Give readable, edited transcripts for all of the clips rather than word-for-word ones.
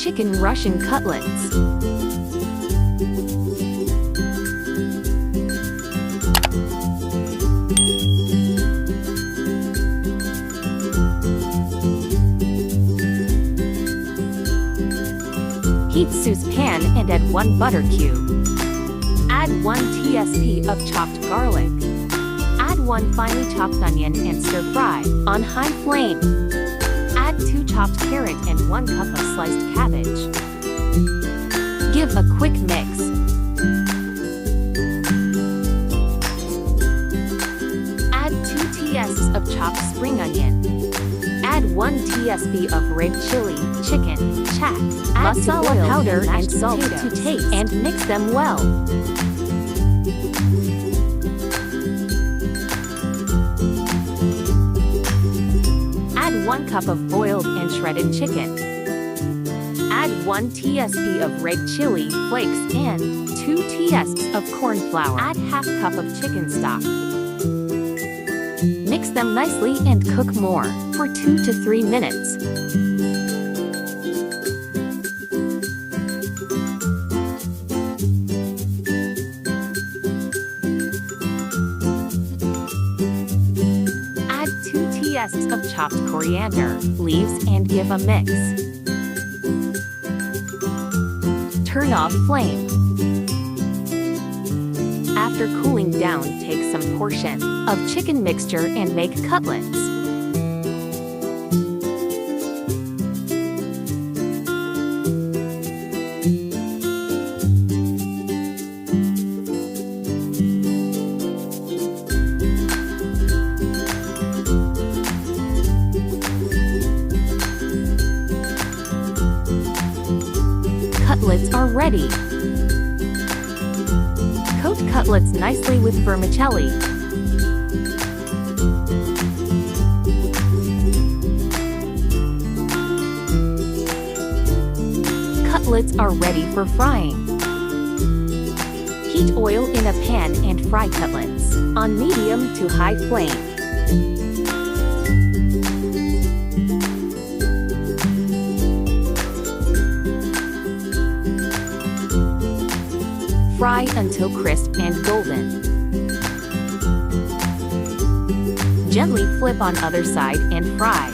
Chicken Russian cutlets. Heat saucepan and add 1 butter cube. Add 1 tsp of chopped garlic. Add 1 finely chopped onion and stir fry on high flame. Add 2 chopped carrot and 1 cup of sliced cabbage. Give a quick mix. Add 2 tsps of chopped spring onion. Add 1 tsp of red chili, chicken, chat, add masala powder and salt to taste and mix them well. Add 1 cup of boiled and shredded chicken. Add 1 tsp of red chili flakes and 2 tsps of corn flour. Add half cup of chicken stock. Mix them nicely and cook more for 2 to 3 minutes. Add 2 tsps of chopped coriander leaves and give a mix. Turn off flame. After cooling down, take some portion of chicken mixture and make cutlets. Cutlets are ready. Coat cutlets nicely with vermicelli. Cutlets are ready for frying. Heat oil in a pan and fry cutlets on medium to high flame. Fry until crisp and golden. Gently flip on other side and fry.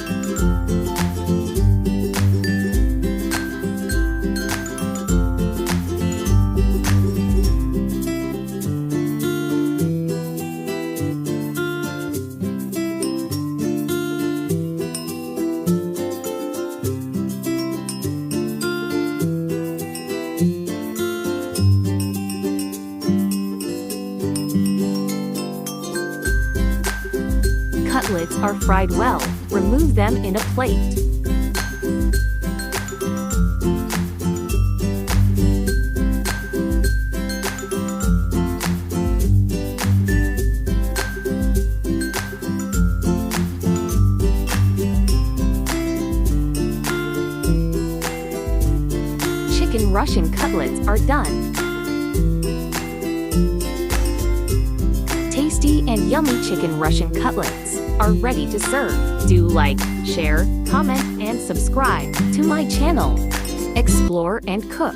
Cutlets are fried well. Remove them in a plate. Chicken Russian cutlets are done. Tasty and yummy chicken Russian cutlets are ready to serve. Do like, share, comment, and subscribe to my channel. Explore and cook.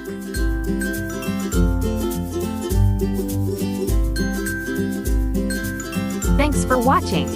Thanks for watching.